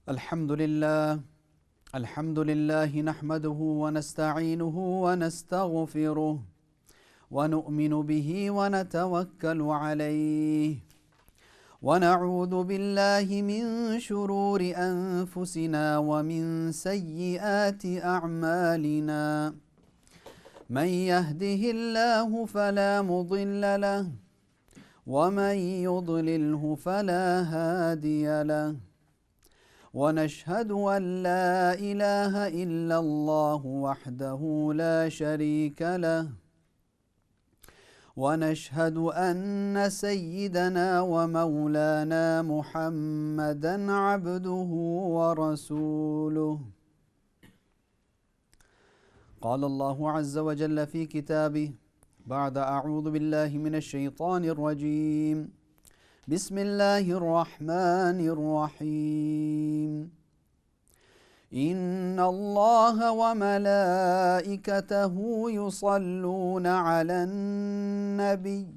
الحمد لله نحمده ونستعينه ونستغفره ونؤمن به ونتوكل عليه ونعوذ بالله من شرور أنفسنا ومن سيئات أعمالنا من يهده الله فلا مضل له ومن يضلله فلا هادي له ونشهد أن لا إله إلا الله وحده لا شريك له ونشهد أن سيدنا ومولانا محمدا عبده ورسوله. قال الله عز وجل في كتابه بعد أعوذ بالله من الشيطان الرجيم بسم الله الرحمن الرحيم إن الله وملائكته يصلون على النبي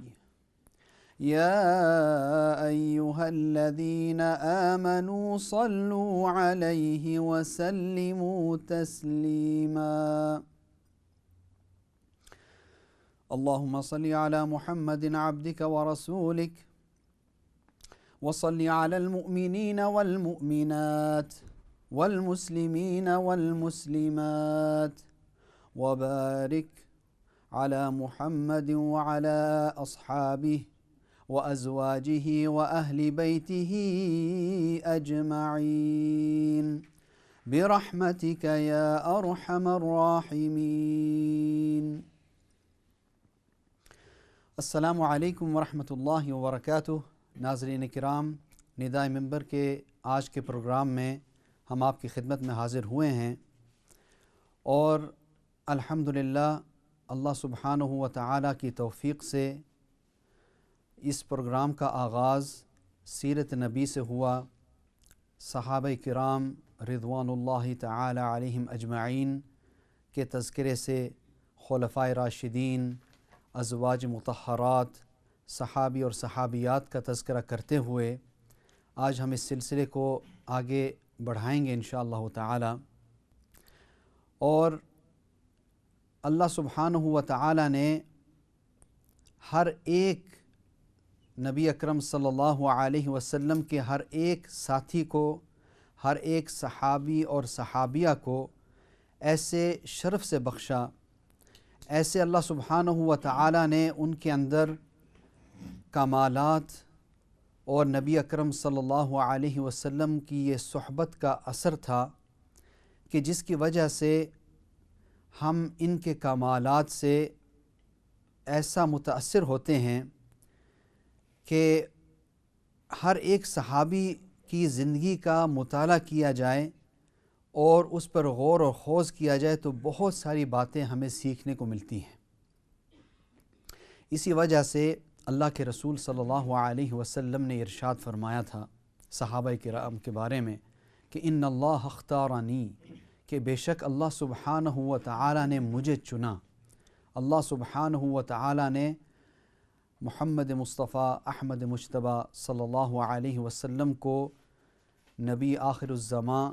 يا أيها الذين آمنوا صلوا عليه وسلموا تسليما. اللهم صل على محمد عبدك ورسولك وصل على المؤمنين والمؤمنات والمسلمين والمسلمات وبارك على محمد وعلى أصحابه وأزواجه وأهل بيته أجمعين برحمتك يا أرحم الراحمين. السلام علیکم ورحمۃ اللہ وبرکاتہ. ناظرین کرام، ندائے منبر کے آج کے پروگرام میں ہم آپ کی خدمت میں حاضر ہوئے ہیں اور الحمدللہ اللہ سبحانہ و تعالی کی توفیق سے اس پروگرام کا آغاز سیرت نبی سے ہوا. صحابہ کرام رضوان اللہ تعالی علیہم اجمعین کے تذکرے سے خلفائے راشدین، ازواج مطہرات، صحابی اور صحابیات کا تذکرہ کرتے ہوئے آج ہم اس سلسلے کو آگے بڑھائیں گے انشاءاللہ تعالی. اور اللہ سبحانہ و تعالی نے ہر ایک نبی اکرم صلی اللہ علیہ وسلم کے ہر ایک ساتھی کو، ہر ایک صحابی اور صحابیہ کو ایسے شرف سے بخشا، ایسے اللہ سبحانہ و تعالی نے ان کے اندر کمالات اور نبی اکرم صلی اللہ علیہ وسلم کی یہ صحبت کا اثر تھا کہ جس کی وجہ سے ہم ان کے کمالات سے ایسا متاثر ہوتے ہیں کہ ہر ایک صحابی کی زندگی کا مطالعہ کیا جائے اور اس پر غور و خوض کیا جائے تو بہت ساری باتیں ہمیں سیکھنے کو ملتی ہیں. اسی وجہ سے اللہ کے رسول صلی اللہ علیہ وسلم نے ارشاد فرمایا تھا صحابہ کرام کے بارے میں کہ ان اللہ اختارنی، کہ بے شک اللہ سبحانہ و تعالی نے مجھے چنا. اللہ سبحانہ و تعالی نے محمد مصطفیٰ احمد مجتبیٰ صلی اللہ علیہ وسلم کو نبی آخر الزماں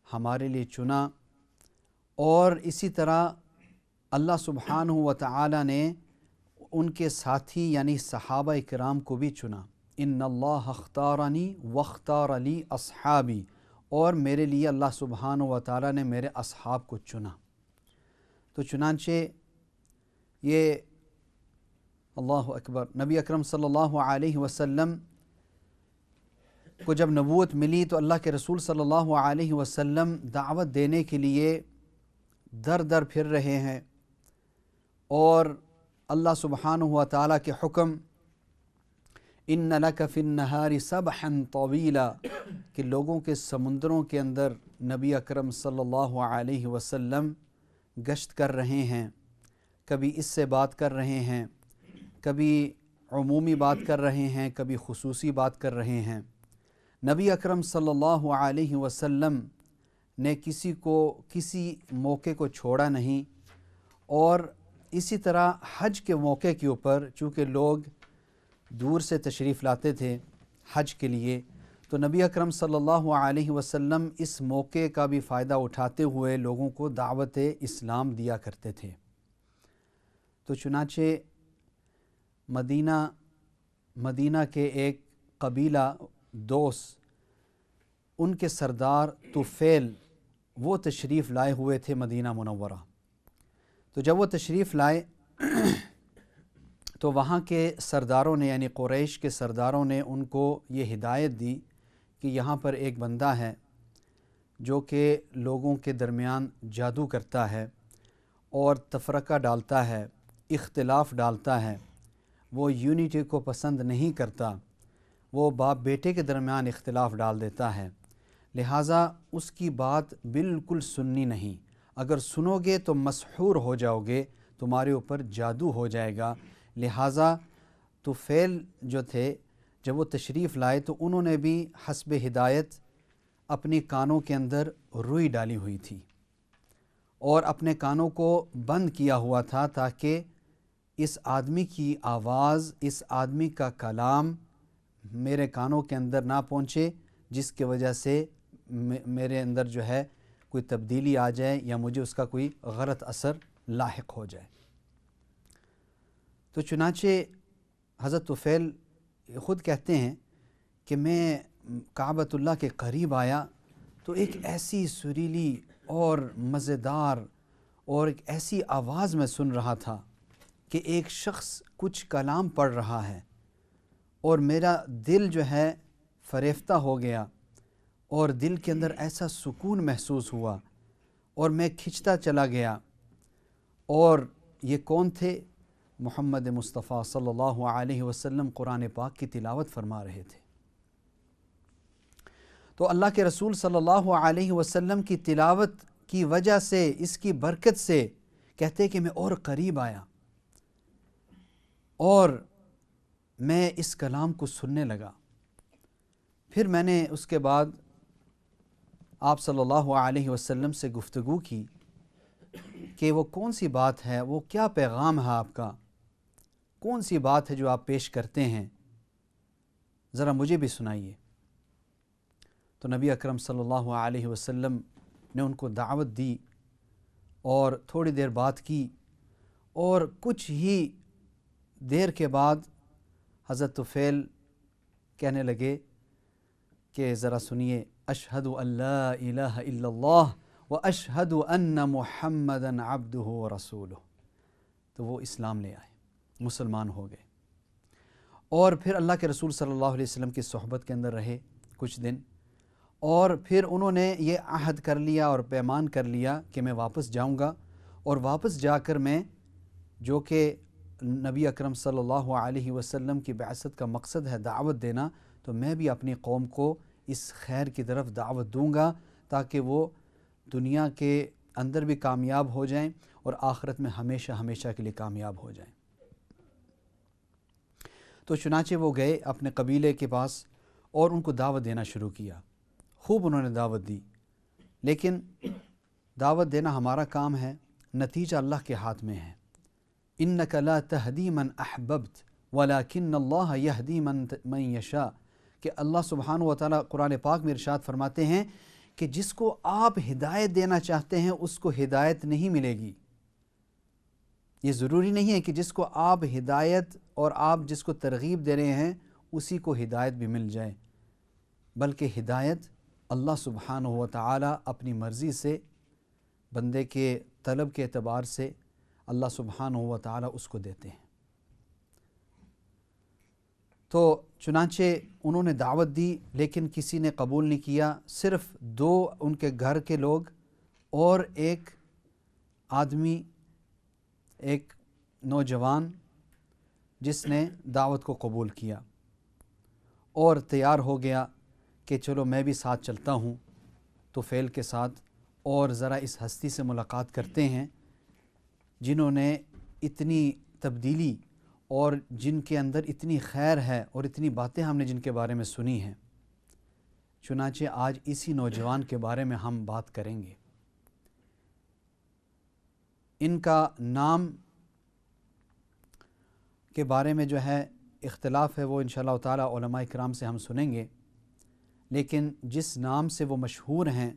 ہمارے لیے چنا، اور اسی طرح اللہ سبحانہ و تعالی نے ان کے ساتھی یعنی صحابہ کرام کو بھی چنا. ان اللہ اختارنی واختار لی اصحابی، اور میرے لیے اللہ سبحانہ و تعالی نے میرے اصحاب کو چنا. تو چنانچہ یہ اللہ اکبر، نبی اکرم صلی اللہ علیہ وسلم کو جب نبوت ملی تو اللہ کے رسول صلی اللہ علیہ وسلم دعوت دینے کے لیے در در پھر رہے ہیں، اور اللہ سبحانہ و تعالیٰ کے حکم ان لک فی النہار سبحا طویلا، کہ لوگوں کے سمندروں کے اندر نبی اکرم صلی اللہ علیہ وسلم گشت کر رہے ہیں، کبھی اس سے بات کر رہے ہیں، کبھی عمومی بات کر رہے ہیں، کبھی خصوصی بات کر رہے ہیں. نبی اکرم صلی اللہ علیہ وسلم نے کسی موقع کو چھوڑا نہیں، اور اسی طرح حج کے موقع کے اوپر چونکہ لوگ دور سے تشریف لاتے تھے حج کے لیے، تو تو نبی اکرم صلی اللہ علیہ وسلم اس موقع کا بھی فائدہ اٹھاتے ہوئے لوگوں کو دعوت اسلام دیا کرتے تھے۔ تو چنانچہ مدینہ کے ایک قبیلہ دوس، ان کے سردار طفیل وہ تشریف لائے ہوئے تھے مدینہ منورہ۔ تو جب وہ تشریف لائے تو وہاں کے سرداروں نے، یعنی قریش کے سرداروں نے ان کو یہ ہدایت دی کہ یہاں پر ایک بندہ ہے جو کہ لوگوں کے درمیان جادو کرتا ہے اور تفرقہ ڈالتا ہے، اختلاف ڈالتا ہے، وہ یونٹی کو پسند نہیں کرتا، وہ باپ بیٹے کے درمیان اختلاف ڈال دیتا ہے، لہٰذا اس کی بات بالکل سننی نہیں، اگر سنو گے تو مسحور ہو جاؤ گے، تمہارے اوپر جادو ہو جائے گا۔ لہٰذا طفیل جو تھے جب وہ تشریف لائے تو انہوں نے بھی حسب ہدایت اپنی کانوں کے اندر روئی ڈالی ہوئی تھی اور اپنے کانوں کو بند کیا ہوا تھا تاکہ اس آدمی کی آواز، اس آدمی کا کلام میرے کانوں کے اندر نہ پہنچے، جس کی وجہ سے میرے اندر جو ہے کوئی تبدیلی آ جائے یا مجھے اس کا کوئی غلط اثر لاحق ہو جائے۔ تو چنانچہ حضرت طفیل خود کہتے ہیں کہ میں کعبۃ اللہ کے قریب آیا تو ایک ایسی سریلی اور مزیدار اور ایک ایسی آواز میں سن رہا تھا کہ ایک شخص کچھ کلام پڑھ رہا ہے اور میرا دل جو ہے فریفتہ ہو گیا اور دل کے اندر ایسا سکون محسوس ہوا اور میں کھنچتا چلا گیا۔ اور یہ کون تھے؟ محمد مصطفیٰ صلی اللہ علیہ وسلم قرآن پاک کی تلاوت فرما رہے تھے۔ تو اللہ کے رسول صلی اللہ علیہ وسلم کی تلاوت کی وجہ سے، اس کی برکت سے کہتے کہ میں اور قریب آیا اور میں اس کلام کو سننے لگا۔ پھر میں نے اس کے بعد آپ صلی اللہ علیہ وسلم سے گفتگو کی کہ وہ کون سی بات ہے، وہ کیا پیغام ہے آپ کا، کون سی بات ہے جو آپ پیش کرتے ہیں، ذرا مجھے بھی سنائیے۔ تو نبی اکرم صلی اللہ علیہ وسلم نے ان کو دعوت دی اور تھوڑی دیر بات کی اور کچھ ہی دیر کے بعد حضرت طفیل کہنے لگے کہ ذرا سنیے، اشہد ان لا الہ الا اللہ و اشہد ان محمدًا عبدہ و رسولہ۔ تو وہ اسلام لے آئے، مسلمان ہو گئے اور پھر اللہ کے رسول صلی اللہ علیہ وسلم کی صحبت کے اندر رہے کچھ دن، اور پھر انہوں نے یہ عہد کر لیا اور پیمان کر لیا کہ میں واپس جاؤں گا، اور واپس جا کر میں، جو کہ نبی اکرم صلی اللہ علیہ وسلم کی بعثت کا مقصد ہے دعوت دینا، تو میں بھی اپنی قوم کو اس خیر کی طرف دعوت دوں گا تاکہ وہ دنیا کے اندر بھی کامیاب ہو جائیں اور آخرت میں ہمیشہ ہمیشہ کے لیے کامیاب ہو جائیں۔ تو چنانچہ وہ گئے اپنے قبیلے کے پاس اور ان کو دعوت دینا شروع کیا۔ خوب انہوں نے دعوت دی، لیکن دعوت دینا ہمارا کام ہے، نتیجہ اللہ کے ہاتھ میں ہے۔ انک لا تہدی من احببت ولکن اللہ یہدی من یشاء، کہ اللہ سبحانہ و تعالیٰ قرآن پاک میں ارشاد فرماتے ہیں کہ جس کو آپ ہدایت دینا چاہتے ہیں اس کو ہدایت نہیں ملے گی۔ یہ ضروری نہیں ہے کہ جس کو آپ ہدایت اور آپ جس کو ترغیب دے رہے ہیں اسی کو ہدایت بھی مل جائے، بلکہ ہدایت اللہ سبحانہ و تعالیٰ اپنی مرضی سے، بندے کے طلب کے اعتبار سے اللہ سبحانہ و تعالیٰ اس کو دیتے ہیں۔ تو چنانچہ انہوں نے دعوت دی لیکن کسی نے قبول نہیں کیا، صرف دو ان کے گھر کے لوگ اور ایک آدمی، ایک نوجوان جس نے دعوت کو قبول کیا اور تیار ہو گیا کہ چلو میں بھی ساتھ چلتا ہوں طفیل کے ساتھ اور ذرا اس ہستی سے ملاقات کرتے ہیں جنہوں نے اتنی تبدیلی اور جن کے اندر اتنی خیر ہے اور اتنی باتیں ہم نے جن کے بارے میں سنی ہیں۔ چنانچہ آج اسی نوجوان کے بارے میں ہم بات کریں گے۔ ان کا نام کے بارے میں جو ہے اختلاف ہے، وہ انشاءاللہ تعالی علماء کرام سے ہم سنیں گے، لیکن جس نام سے وہ مشہور ہیں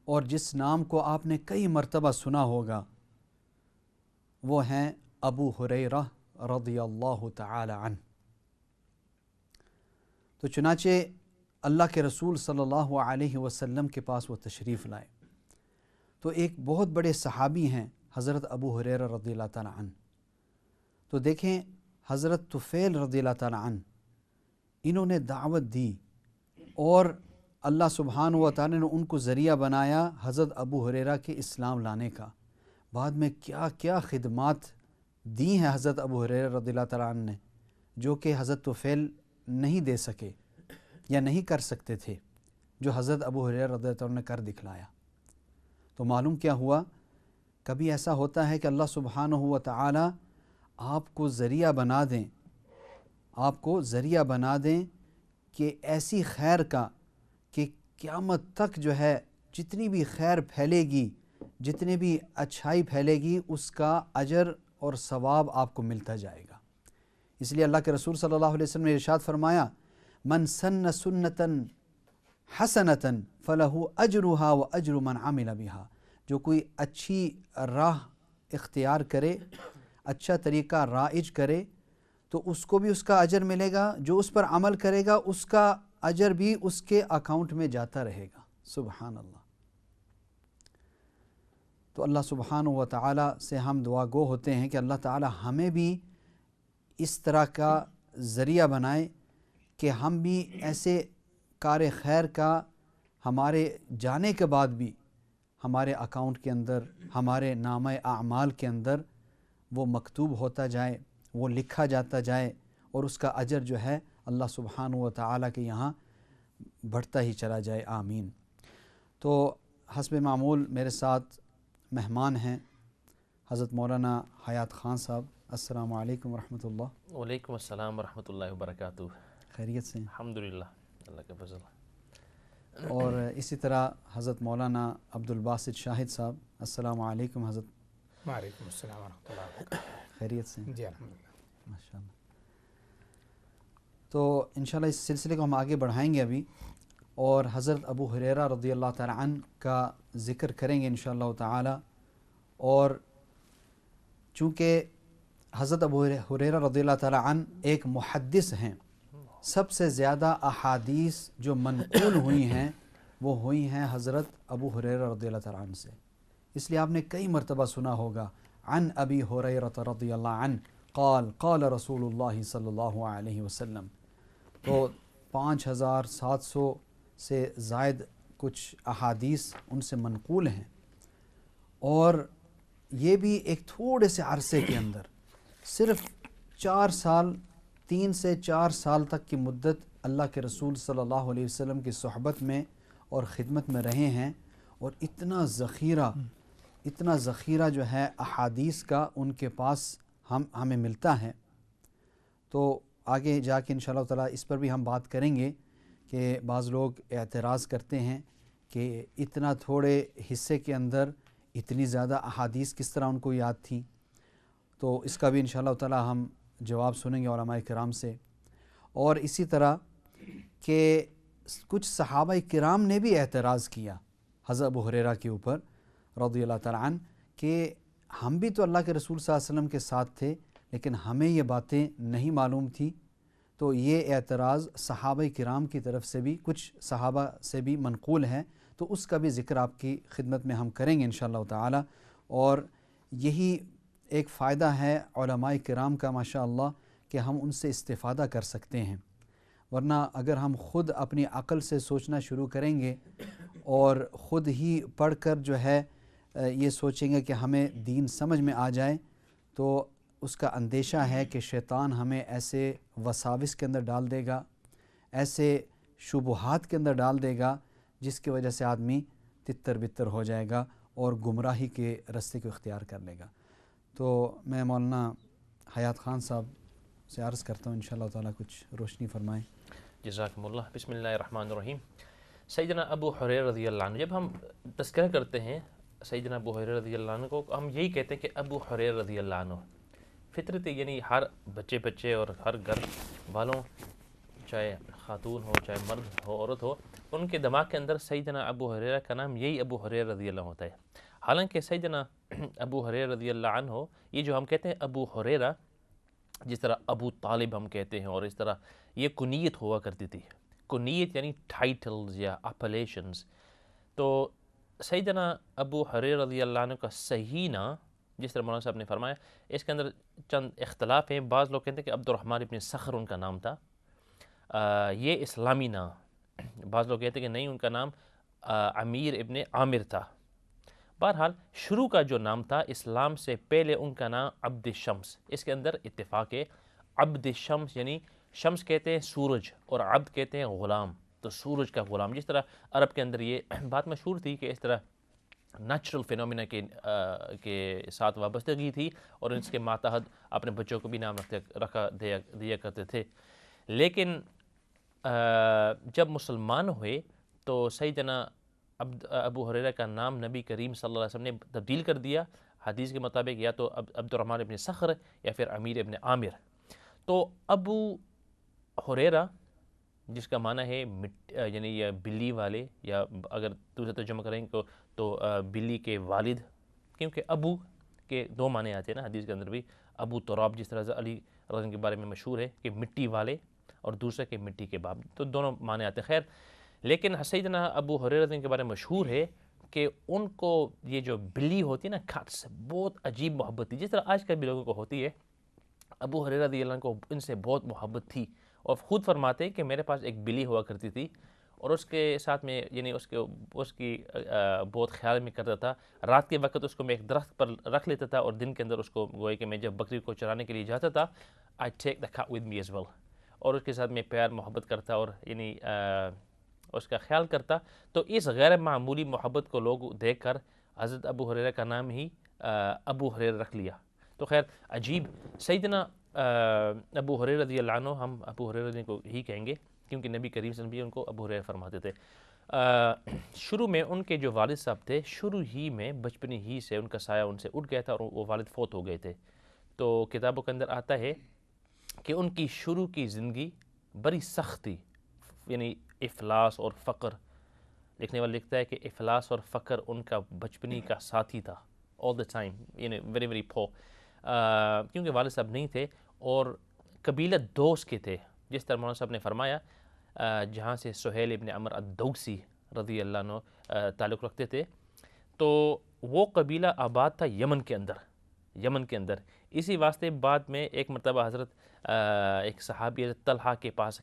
اور جس نام کو آپ نے کئی مرتبہ سنا ہوگا وہ ہیں ابو ہریرہ رضی اللہ تعالی عنہ۔ تو چنانچہ اللہ کے رسول صلی اللہ علیہ وسلم کے پاس وہ تشریف لائے تو ایک بہت بڑے صحابی ہیں حضرت ابو ہریرہ رضی اللہ تعالی عنہ۔ تو دیکھیں حضرت طفیل رضی اللہ تعالی عنہ انہوں نے دعوت دی اور اللہ سبحانہ و تعالی نے ان کو ذریعہ بنایا حضرت ابو ہریرہ کے اسلام لانے کا۔ بعد میں کیا کیا خدمات دی ہیں حضرت ابو ہریرہ رضی اللہ تعالی عنہ نے، جو کہ حضرت طفیل نہیں دے سکے یا نہیں کر سکتے تھے، جو حضرت ابو ہریرہ رضی اللہ عنہ نے کر دکھلایا۔ تو معلوم کیا ہوا، کبھی ایسا ہوتا ہے کہ اللہ سبحانہ و تعالی آپ کو ذریعہ بنا دیں، آپ کو ذریعہ بنا دیں کہ ایسی خیر کا کہ قیامت تک جو ہے جتنی بھی خیر پھیلے گی، جتنی بھی اچھائی پھیلے گی، اس کا اجر اور ثواب آپ کو ملتا جائے گا۔ اس لیے اللہ کے رسول صلی اللہ علیہ وسلم نے ارشاد فرمایا، من سن سنتا حسنتا فلہ اجرہا و اجر من عمل بہا، جو کوئی اچھی راہ اختیار کرے، اچھا طریقہ رائج کرے تو اس کو بھی اس کا اجر ملے گا، جو اس پر عمل کرے گا اس کا اجر بھی اس کے اکاؤنٹ میں جاتا رہے گا۔ سبحان اللہ۔ تو اللہ سبحانہ و تعالی سے ہم دعا گو ہوتے ہیں کہ اللہ تعالی ہمیں بھی اس طرح کا ذریعہ بنائے کہ ہم بھی ایسے کار خیر کا ہمارے جانے کے بعد بھی ہمارے اکاؤنٹ کے اندر، ہمارے نامہ اعمال کے اندر وہ مکتوب ہوتا جائے، وہ لکھا جاتا جائے اور اس کا اجر جو ہے اللہ سبحانہ و تعالی کے یہاں بڑھتا ہی چلا جائے، آمین۔ تو حسب معمول میرے ساتھ مہمان ہیں حضرت مولانا حیات خان صاحب۔ السلام علیکم ورحمۃ اللہ۔ وعلیکم السلام ورحمۃ اللہ وبرکاتہ۔ خیریت سے؟ الحمدللہ، اللہ کا فضل۔ اور اسی طرح حضرت مولانا عبد الباسط شاہد صاحب۔ السلام علیکم حضرت۔ وعلیکم السلام ورحمۃ اللہ وبرکاتہ۔ خیریت سے؟ جی الحمدللہ، ماشاء اللہ۔ تو انشاءاللہ اس سلسلے کو ہم آگے بڑھائیں گے ابھی، اور حضرت ابو ہریرہ رضی اللہ تعالی عنہ کا ذکر کریں گے انشاءاللہ تعالی۔ اور چونکہ حضرت ابو ہریرہ رضی اللہ تعالی عنہ ایک محدث ہیں، سب سے زیادہ احادیث جو منقول ہوئی ہیں وہ ہوئی ہیں حضرت ابو ہریرہ رضی اللہ تعالی عنہ سے، اس لیے آپ نے کئی مرتبہ سنا ہوگا عن ابی ہریرہ رضی اللہ عنہ قال قال رسول اللہ صلی اللہ علیہ وسلم۔ تو 5700 سے زائد کچھ احادیث ان سے منقول ہیں، اور یہ بھی ایک تھوڑے سے عرصے کے اندر، صرف 4 سال، 3 سے 4 سال تک کی مدت اللہ کے رسول صلی اللہ علیہ وسلم کی صحبت میں اور خدمت میں رہے ہیں، اور اتنا ذخیرہ جو ہے احادیث کا ان کے پاس ہمیں ملتا ہے۔ تو آگے جا کے انشاءاللہ تعالیٰ اس پر بھی ہم بات کریں گے کہ بعض لوگ اعتراض کرتے ہیں کہ اتنا تھوڑے حصے کے اندر اتنی زیادہ احادیث کس طرح ان کو یاد تھیں، تو اس کا بھی انشاءاللہ تعالیٰ ہم جواب سنیں گے علماء کرام سے۔ اور اسی طرح کہ کچھ صحابہ کرام نے بھی اعتراض کیا حضرت ابو ہریرہ کے اوپر رضی اللہ تعالیٰ عنہ کہ ہم بھی تو اللہ کے رسول صلی اللہ علیہ وسلم کے ساتھ تھے لیکن ہمیں یہ باتیں نہیں معلوم تھی۔ تو یہ اعتراض صحابہ کرام کی طرف سے بھی، کچھ صحابہ سے بھی منقول ہے، تو اس کا بھی ذکر آپ کی خدمت میں ہم کریں گے انشاءاللہ تعالی۔ اور یہی ایک فائدہ ہے علماء کرام کا ماشاءاللہ کہ ہم ان سے استفادہ کر سکتے ہیں، ورنہ اگر ہم خود اپنی عقل سے سوچنا شروع کریں گے اور خود ہی پڑھ کر جو ہے یہ سوچیں گے کہ ہمیں دین سمجھ میں آ جائے، تو اس کا اندیشہ ہے کہ شیطان ہمیں ایسے وساوس کے اندر ڈال دے گا، ایسے شبہات کے اندر ڈال دے گا جس کی وجہ سے آدمی تتر بتر ہو جائے گا اور گمراہی کے راستے کو اختیار کر لے گا۔ تو میں مولانا حیات خان صاحب سے عرض کرتا ہوں انشاءاللہ تعالیٰ کچھ روشنی فرمائیں۔ جزاکم اللہ۔ بسم اللہ الرحمن الرحیم۔ سیدنا ابو ہریرہ رضی اللہ عنہ، جب ہم تذکرہ کرتے ہیں سیدنا ابو ہریرہ رضی اللہ عنہ کو، ہم یہی کہتے ہیں کہ ابو ہریرہ رضی اللہ عنہ، فطرت یعنی ہر بچے اور ہر گھر والوں چاہے خاتون ہو چاہے مرد ہو عورت ہو، ان کے دماغ کے اندر سیدنا ابو ہریرہ کا نام یہی ابو ہریرہ رضی اللہ عنہ ہوتا ہے. حالانکہ سیدنا ابو ہریرہ رضی اللہ عنہ، یہ جو ہم کہتے ہیں ابو ہریرہ، جس طرح ابو طالب ہم کہتے ہیں اور اس طرح یہ کنیت ہوا کرتی تھی. کنیت یعنی ٹائٹلز یا اپلیشنز. تو سیدنا ابو ہریرہ رضی اللہ عنہ کا صحیح نام، جس طرح مولانا صاحب نے فرمایا، اس کے اندر چند اختلاف ہیں. بعض لوگ کہتے ہیں کہ عبد الرحمن ابن صخر ان کا نام تھا، یہ اسلامی نام. بعض لوگ کہتے ہیں کہ نہیں، ان کا نام امیر ابن عامر تھا. بہرحال شروع کا جو نام تھا اسلام سے پہلے، ان کا نام عبد الشمس. اس کے اندر اتفاق ہے. عبد الشمس یعنی شمس کہتے ہیں سورج اور عبد کہتے ہیں غلام، تو سورج کا غلام. جس طرح عرب کے اندر یہ بات مشہور تھی کہ اس طرح نیچرل فینومینا کے ساتھ وابستگی تھی اور اس کے ماتحت اپنے بچوں کو بھی نام دیا کرتے تھے. لیکن جب مسلمان ہوئے تو سیدنا ابو ہریرہ کا نام نبی کریم صلی اللہ علیہ وسلم نے تبدیل کر دیا. حدیث کے مطابق یا تو عبد الرحمن ابن صخر یا پھر امیر ابن عامر. تو ابو ہریرہ جس کا معنی ہے یعنی یہ بلی والے، یا اگر دوسرا ترجمہ کریں تو بلی کے والد، کیونکہ ابو کے دو معنی آتے ہیں نا حدیث کے اندر بھی. ابو تراب جس طرح علی رضی اللہ عنہ کے بارے میں مشہور ہے کہ مٹی والے، اور دوسرے کے مٹی کے باپ، تو دونوں معنی آتے ہیں. خیر، لیکن سیدنا ابو ہریرہ رضی اللہ عنہ کے بارے میں مشہور ہے کہ ان کو یہ جو بلی ہوتی ہے نا، کٹس، بہت عجیب محبت تھی، جس طرح آج کل بھی لوگوں کو ہوتی ہے. ابو ہریرہ رضی اللہ عنہ کو ان سے بہت محبت تھی، اور خود فرماتے ہیں کہ میرے پاس ایک بلی ہوا کرتی تھی اور اس کے ساتھ میں یعنی اس کی بہت خیال میں کرتا تھا. رات کے وقت اس کو میں ایک درخت پر رکھ لیتا تھا، اور دن کے اندر اس کو گوئے کہ میں جب بکری کو چرانے کے لیے جاتا تھا، I take the cat with me as well، اور اس کے ساتھ میں پیار محبت کرتا اور یعنی اس کا خیال کرتا. تو اس غیر معمولی محبت کو لوگ دیکھ کر حضرت ابو ہریرہ کا نام ہی ابو ہریرہ رکھ لیا. تو خیر عجیب. سیدنا ابو ہریرہ رضی اللہ عنہ، ہم ابو ہریرہ کو ہی کہیں گے کیونکہ نبی کریم صلی اللہ علیہ وسلم بھی ان کو ابو ہریرہ فرماتے تھے. شروع میں ان کے جو والد صاحب تھے، شروع ہی میں بچپنی ہی سے ان کا سایہ ان سے اٹھ گیا تھا اور وہ والد فوت ہو گئے تھے. تو کتابوں کے اندر آتا ہے کہ ان کی شروع کی زندگی بڑی سخت تھی، یعنی افلاس اور فقر. لکھنے والا لکھتا ہے کہ افلاس اور فقر ان کا بچپنی کا ساتھی تھا all the time، یعنی ویری ویری poor، کیونکہ والد صاحب نہیں تھے اور قبیلہ دوس کے تھے. جس طرح مولانا صاحب نے فرمایا جہاں سے سہیل ابن عمر الدوسی رضی اللہ عنہ تعلق رکھتے تھے، تو وہ قبیلہ آباد تھا یمن کے اندر. اسی واسطے بعد میں ایک مرتبہ حضرت ایک صحابی حضرت طلحہ کے پاس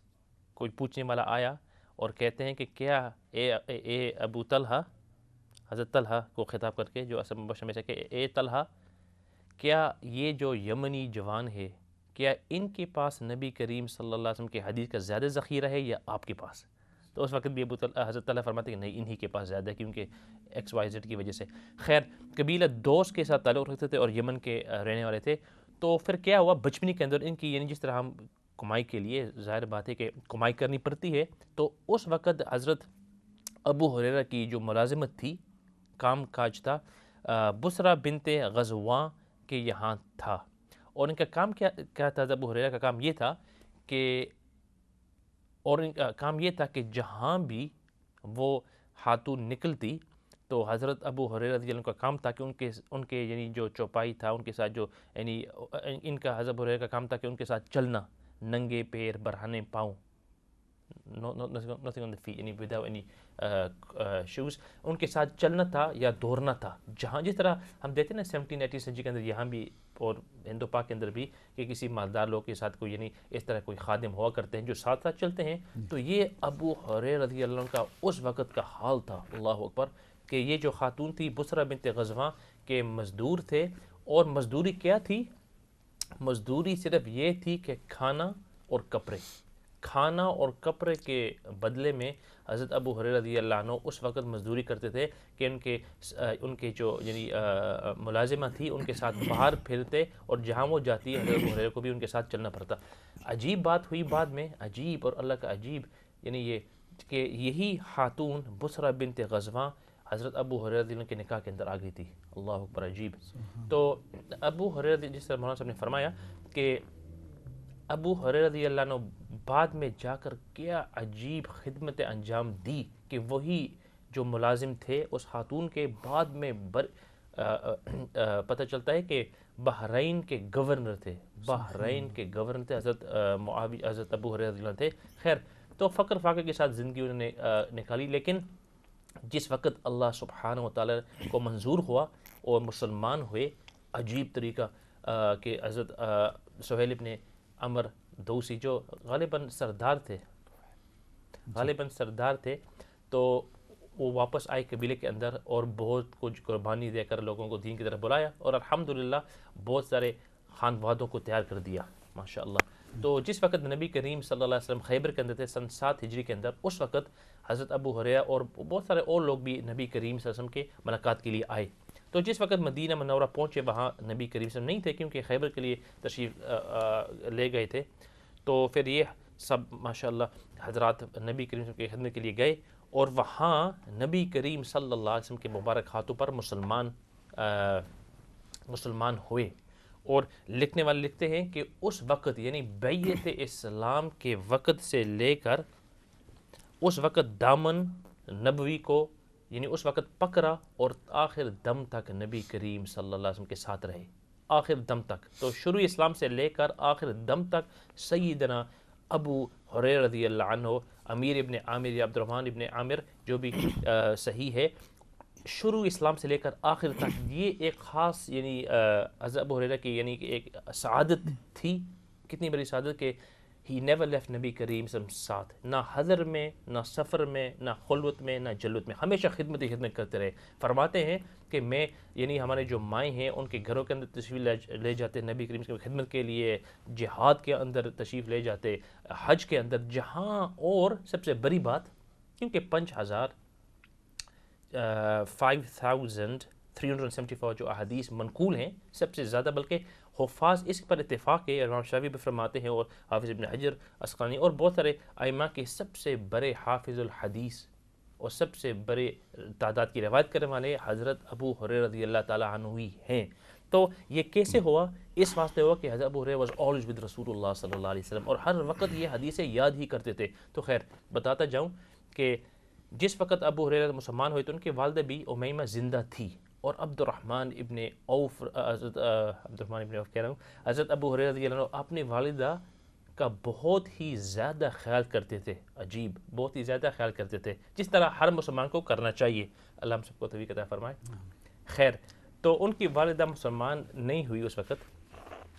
کوئی پوچھنے والا آیا اور کہتے ہیں کہ کیا اے ابو طلحہ، حضرت طلحہ کو خطاب کر کے جو اصل مبشر میں سے، کہ اے طلحہ، کیا یہ جو یمنی جوان ہے، کیا ان کے پاس نبی کریم صلی اللہ علیہ وسلم کے حدیث کا زیادہ ذخیرہ ہے یا آپ کے پاس؟ تو اس وقت بھی حضرت طلحہ فرماتے ہیں کہ نہیں، انہی کے پاس زیادہ ہے، کیونکہ ایکس وائی زیڈ کی وجہ سے. خیر، قبیلہ دوس کے ساتھ تعلق رکھتے تھے اور یمن کے رہنے والے تھے. تو پھر کیا ہوا بچپنی کے اندر ان کی، یعنی جس طرح ہم کمائی کے لیے ظاہر بات ہے کہ کمائی کرنی پڑتی ہے، تو اس وقت حضرت ابو ہریرہ کی جو ملازمت تھی، کام کاج تھا، بصرہ بنت غزواں کے یہاں تھا. اور ان کا کام کیا تھا؟ ابو ہریرہ کا کام یہ تھا کہ جہاں بھی وہ خاتون نکلتی تو حضرت ابو ہریرہ رضی اللہ عنہ کا کام تھا کہ ان کے یعنی جو چوپائی تھا ان کے ساتھ جو یعنی ان کا حضرت ابو ہریرہ کا کام تھا کہ ان کے ساتھ چلنا، ننگے پیر برہنے پاؤں، nothing on the feet، یعنی without any shoes، ان کے ساتھ چلنا تھا یا دوڑنا تھا. جس طرح ہم دیتے ہیں نا 1780 سنچری کے اندر یہاں بھی اور ہندو پاک کے اندر بھی کہ کسی مالدار لوگ کے ساتھ کوئی یعنی اس طرح کوئی خادم ہوا کرتے ہیں جو ساتھ ساتھ چلتے ہیں. تو یہ ابو ہریرہ رضی اللہ عنہ کا اس وقت کا حال تھا، اللہ اکبر، کہ یہ جو خاتون تھی بصرہ بنت غزواں کے مزدور تھے. اور مزدوری کیا تھی؟ مزدوری صرف یہ تھی کہ کھانا اور کپڑے کے بدلے میں حضرت ابو ہریرہ رضی اللہ عنہ اس وقت مزدوری کرتے تھے کہ ان کے جو یعنی ملازمہ تھی ان کے ساتھ باہر پھرتے، اور جہاں وہ جاتی حضرت ابو ہریرہ کو بھی ان کے ساتھ چلنا پڑتا. عجیب بات ہوئی بعد میں، عجیب اور اللہ کا عجیب، یعنی یہ کہ یہی خاتون بصرہ بنت غزواں حضرت ابو ہریرہ رضی اللہ عنہ کے نکاح کے اندر آ گئی تھی. اللہ اکبر، عجیب. تو ابو ہریرہ جس طرح مولانا صاحب نے فرمایا کہ ابو ہریرہ رضی اللہ عنہ بعد میں جا کر کیا عجیب خدمت انجام دی کہ وہی جو ملازم تھے اس خاتون کے بعد میں پتہ چلتا ہے کہ بحرین کے گورنر تھے، بحرین کے گورنر تھے حضرت ابو ہریرہ رضی اللہ عنہ تھے. خیر تو فقر فاقے کے ساتھ زندگی انہوں نے نکالی، لیکن جس وقت اللہ سبحانہ و تعالیٰ کو منظور ہوا اور مسلمان ہوئے، عجیب طریقہ کہ حضرت سہیل ابن عمر دوسی جو غالباً سردار تھے تو وہ واپس آئے قبیلے کے اندر اور بہت کچھ قربانی دے کر لوگوں کو دین کی طرف بلایا اور الحمدللہ بہت سارے خانوادوں کو تیار کر دیا ماشاءاللہ. تو جس وقت نبی کریم صلی اللہ علیہ وسلم خیبر کے اندر تھے سن 7 ہجری کے اندر، اس وقت حضرت ابو ہریرہ اور بہت سارے اور لوگ بھی نبی کریم صلی اللہ علیہ وسلم کے ملاقات کے لیے آئے. تو جس وقت مدینہ منورہ پہنچے وہاں نبی کریم صلی اللہ علیہ وسلم نہیں تھے کیونکہ خیبر کے لیے تشریف لے گئے تھے. تو پھر یہ سب ماشاءاللہ حضرات نبی کریم صلی اللہ علیہ وسلم کی خدمت کے لیے گئے اور وہاں نبی کریم صلی اللہ علیہ وسلم کے مبارک ہاتھوں پر مسلمان ہوئے. اور لکھنے والے لکھتے ہیں کہ اس وقت یعنی بیعت اسلام کے وقت سے لے کر اس وقت دامن نبوی کو یعنی اس وقت پکڑا اور آخر دم تک نبی کریم صلی اللہ علیہ وسلم کے ساتھ رہے، آخر دم تک. تو شروع اسلام سے لے کر آخر دم تک سیدنا ابو ہریرہ رضی اللہ عنہ، امیر ابن عامر یا عبد الرحمن ابن عامر جو بھی صحیح ہے، شروع اسلام سے لے کر آخر تک یہ ایک خاص یعنی حضرت ابو ہریرہ کی یعنی کہ ایک سعادت تھی. کتنی بڑی سعادت کہ ہی نیور لیفٹ نبی کریم صلی اللہ علیہ وسلم ساتھ، نہ حضر میں نہ سفر میں نہ خلوت میں نہ جلوت میں، ہمیشہ خدمت کرتے رہے. فرماتے ہیں کہ میں یعنی ہمارے جو مائیں ہیں ان کے گھروں کے اندر تشریف لے جاتے نبی کریم کی خدمت کے لیے، جہاد کے اندر تشریف لے جاتے، حج کے اندر جہاں. اور سب سے بڑی بات کیونکہ 5374 جو احادیث منقول ہیں سب سے زیادہ، بلکہ حفاظ اس پر اتفاق ہے، امام شافعی بھی فرماتے ہیں اور حافظ ابن حجر اسقلانی اور بہت سارے ائمہ کے سب سے بڑے حافظ الحدیث اور سب سے بڑے تعداد کی روایت کرنے والے حضرت ابو ہریرہ رضی اللہ تعالیٰ عنہ ہی ہیں. تو یہ کیسے ہوا؟ اس واسطے ہوا کہ حضرت ابو ہریرہ واز آلویز ود رسول اللہ صلی اللہ علیہ وسلم اور ہر وقت یہ حدیثیں یاد ہی کرتے تھے. تو خیر بتاتا جاؤں کہ جس وقت ابو ہریرہ مسلمان ہوئے تو ان کی والدہ بھی امیمہ زندہ تھی اور عبد الرحمن ابن عوف کہہ رہا ہوں حضرت ابو ہریرہ رضی اللہ عنہ اپنی والدہ کا بہت ہی زیادہ خیال کرتے تھے. عجیب، بہت ہی زیادہ خیال کرتے تھے، جس طرح ہر مسلمان کو کرنا چاہیے. اللہ ہم سب کو توفیق عطا فرمائے. خیر تو ان کی والدہ مسلمان نہیں ہوئی اس وقت،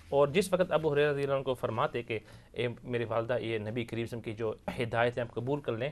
اور جس وقت ابو ہریرہ رضی اللہ عنہ کو فرماتے کہ اے میری والدہ یہ نبی کریم صلی اللہ علیہ وسلم کی جو ہدایت ہے آپ قبول کر لیں،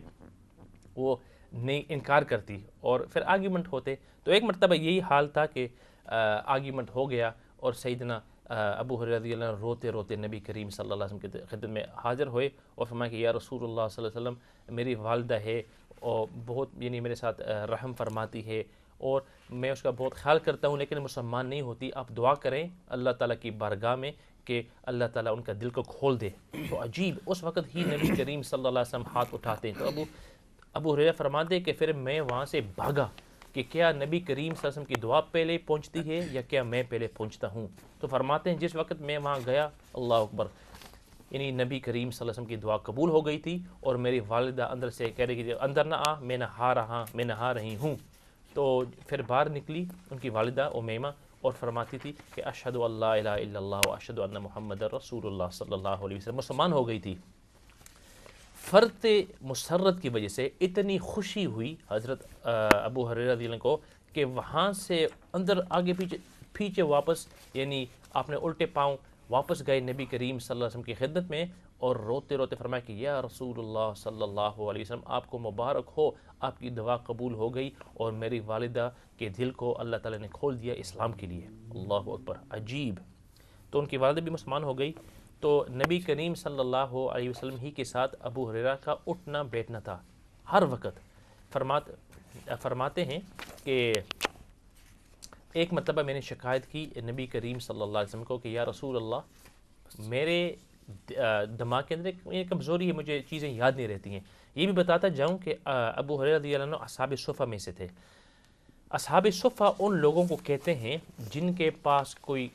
وہ نہیں انکار کرتی اور پھر آرگیومنٹ ہوتے. تو ایک مرتبہ یہی حال تھا کہ آرگیومنٹ ہو گیا اور سیدنا ابو ہریرہ رضی اللہ عنہ روتے روتے نبی کریم صلی اللہ علیہ وسلم کی خدمت میں حاضر ہوئے اور فرمایا کہ یا رسول اللہ صلی اللہ علیہ وسلم میری والدہ ہے اور بہت یعنی میرے ساتھ رحم فرماتی ہے اور میں اس کا بہت خیال کرتا ہوں لیکن مسلمان نہیں ہوتی، آپ دعا کریں اللہ تعالیٰ کی بارگاہ میں کہ اللہ تعالیٰ ان کا دل کو کھول دے. تو عجیب اس وقت ہی نبی کریم صلی اللہ علیہ وسلم ہاتھ اٹھاتے ہیں. تو ابو ہریرہ فرماتے کہ پھر میں وہاں سے بھاگا کہ کیا نبی کریم صلی اللہ علیہ وسلم کی دعا پہلے پہنچتی ہے یا کیا میں پہلے پہنچتا ہوں. تو فرماتے ہیں جس وقت میں وہاں گیا اللہ اکبر یعنی نبی کریم صلی اللہ علیہ وسلم کی دعا قبول ہو گئی تھی اور میری والدہ اندر سے کہہ رہی کہ اندر نہ آ، میں نہا رہی ہوں. تو پھر باہر نکلی ان کی والدہ امیمہ اور فرماتی تھی کہ اشہد ان لا الہ الا اللہ و اشہد ان محمد رسول اللہ صلی اللہ علیہ وسلم. مسلمان ہو گئی تھی. فرط مسرت کی وجہ سے اتنی خوشی ہوئی حضرت ابو ہریرہ رضی اللہ عنہ کو کہ وہاں سے اندر آگے پیچھے واپس یعنی آپ نے الٹے پاؤں واپس گئے نبی کریم صلی اللہ علیہ وسلم کی خدمت میں اور روتے روتے فرمایا کہ یا رسول اللہ صلی اللہ علیہ وسلم آپ کو مبارک ہو، آپ کی دعا قبول ہو گئی اور میری والدہ کے دل کو اللہ تعالیٰ نے کھول دیا اسلام کے لیے. اللہ اکبر. عجیب. تو ان کی والدہ بھی مسلمان ہو گئی. تو نبی کریم صلی اللہ علیہ وسلم ہی کے ساتھ ابو ہریرہ کا اٹھنا بیٹھنا تھا ہر وقت. فرماتے ہیں کہ ایک مرتبہ میں نے شکایت کی نبی کریم صلی اللہ علیہ وسلم کو کہ یا رسول اللہ میرے دماغ کے اندر ایک کمزوری ہے، مجھے چیزیں یاد نہیں رہتی ہیں. یہ بھی بتاتا جاؤں کہ ابو ہریرہ رضی اللہ عنہ اصحاب صفہ میں سے تھے. اصحاب صفہ ان لوگوں کو کہتے ہیں جن کے پاس کوئی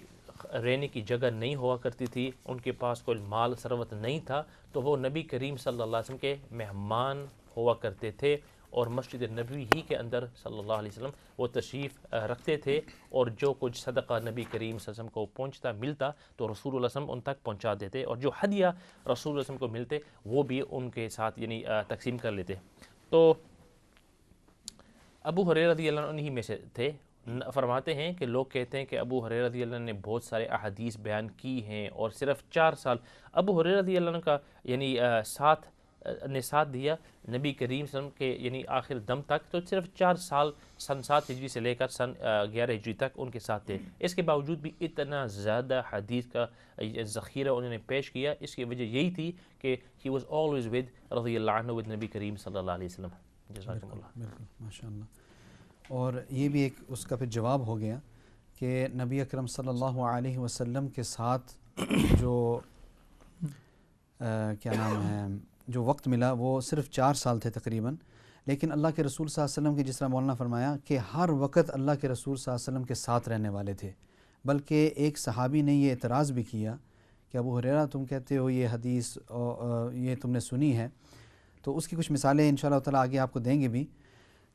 رہنے کی جگہ نہیں ہوا کرتی تھی، ان کے پاس کوئی مال ثروت نہیں تھا، تو وہ نبی کریم صلی اللہ علیہ وسلم کے مہمان ہوا کرتے تھے، اور مسجد نبوی ہی کے اندر صلی اللہ علیہ وسلم وہ تشریف رکھتے تھے، اور جو کچھ صدقہ نبی کریم صلی اللہ علیہ وسلم کو پہنچتا ملتا تو رسول اللہ علیہ وسلم ان تک پہنچا دیتے، اور جو ہدیہ رسول اللہ علیہ وسلم کو ملتے وہ بھی ان کے ساتھ یعنی تقسیم کر لیتے۔ تو ابو ہریرہ رضی اللہ عنہ انہی میں سے تھے۔ فرماتے ہیں کہ لوگ کہتے ہیں کہ ابو ہریرہ رضی اللہ عنہ نے بہت سارے احادیث بیان کی ہیں، اور صرف 4 سال ابو ہریرہ رضی اللہ عنہ کا یعنی ساتھ دیا نبی کریم صلی اللہ علیہ وسلم کے یعنی آخر دم تک، تو صرف 4 سال سن 7 ہجری سے لے کر سن 11 ہجری تک ان کے ساتھ تھے۔ اس کے باوجود بھی اتنا زیادہ حدیث کا ذخیرہ انہوں نے پیش کیا، اس کی وجہ یہی تھی کہ ہی واز آلویز ود رضی اللہ عنہ ود نبی کریم صلی اللہ علیہ وسلم۔ جزاکم اللہ۔ بالکل ماشاء اللہ۔ اور یہ بھی ایک اس کا پھر جواب ہو گیا کہ نبی اکرم صلی اللہ علیہ وسلم کے ساتھ جو کیا نام ہے جو وقت ملا وہ صرف 4 سال تھے تقریباً، لیکن اللہ کے رسول صلی اللہ علیہ وسلم کی جس طرح مولانا فرمایا کہ ہر وقت اللہ کے رسول صلی اللہ علیہ وسلم کے ساتھ رہنے والے تھے، بلکہ ایک صحابی نے یہ اعتراض بھی کیا کہ ابو ہریرہ تم کہتے ہو یہ حدیث یہ تم نے سنی ہے، تو اس کی کچھ مثالیں انشاءاللہ تعالیٰ آگے آپ کو دیں گے بھی۔